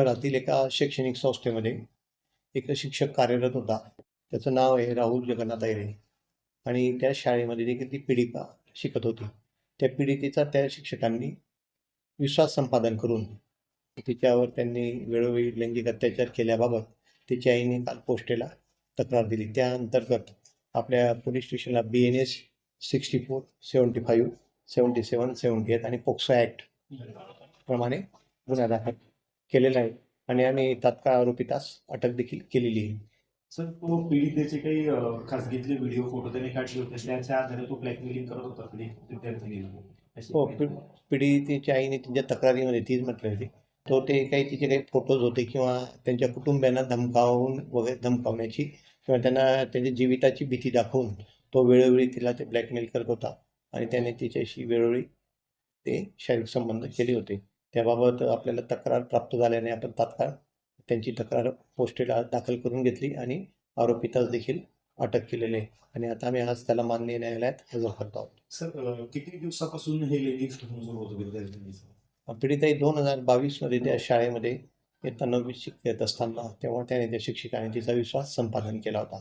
शहरातील एका शैक्षणिक संस्थेमध्ये एक शिक्षक कार्यरत होता. त्याचं नाव आहे राहुल जगन्नाथ अहिरे आणि त्या शाळेमध्ये देखील ती पीडिका शिकत होती. त्या पीडितेचा त्या शिक्षकांनी विश्वास संपादन करून तिच्यावर त्यांनी वेळोवेळी लैंगिक अत्याचार केल्याबाबत तिच्या आईने काल पोस्टेला तक्रार दिली. त्या अंतर्गत आपल्या पोलीस स्टेशनला BNS 64, 75, 77, 78 आणि पोक्सो ॲक्ट प्रमाणे गुन्हा दाखल केलेला आहे आणि आम्ही तात्काळ आरोपीतास अटक देखील केलेली आहे. सर, तो पीडितेचे काही खासगीतले व्हिडिओ फोटो त्याने काढले होते, त्याच्या आधारे तो ब्लॅकमेलिंग करत होता विद्यार्थी. हो, पीडितेच्या आईने तिच्या तक्रारीमध्ये तीच म्हटलं होती. ते तिचे काही फोटोज होते किंवा त्यांच्या कुटुंबियांना धमकावण्याची किंवा त्यांना त्यांच्या जीविताची भीती दाखवून तो वेळोवेळी तिला ते ब्लॅकमेल करत होता आणि त्याने तिच्याशी वेळोवेळी ते शारीरिक संबंध केले होते. त्याबाबत आपल्याला तक्रार प्राप्त झाल्याने आपण तात्काळ त्यांची तक्रार पोस्टेला दाखल करून घेतली आणि आरोपीतास देखील अटक केलेली आहे आणि आता आम्ही आज त्याला माननीय न्यायालयात हजर करतो आहोत. सर, किती दिवसापासून हे लैंगिक शोषण सुरू होतं विद्यार्थ्यांचं? पीडिताई 2022 मध्ये त्या शाळेमध्ये इयत्ता 9वी शिकत असताना तेव्हा त्याने त्या शिक्षकाने तिचा विश्वास संपादन केला होता.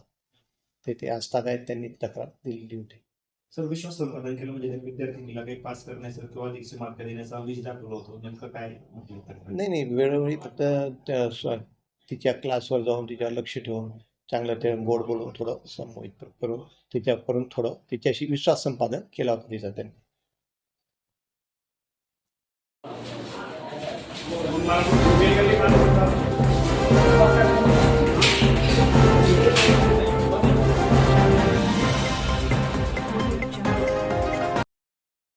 ते आजतागायत त्यांनी तक्रार दिलेली होती. सर, विश्वास संपादन केलं म्हणजे विद्यार्थिनीला काही पास करण्याचं किंवा अधिकचे मार्क देण्याचा विष दाखवला होतो, नेमकं काय म्हणजे? नाही, वेळोवेळी फक्त तिच्या क्लासवर जाऊन तिच्यावर लक्ष ठेवून चांगलं ते गोड बोलून थोडं संमोहित करून थोडं तिच्याशी विश्वास संपादन केला होता तिचा त्यांनी.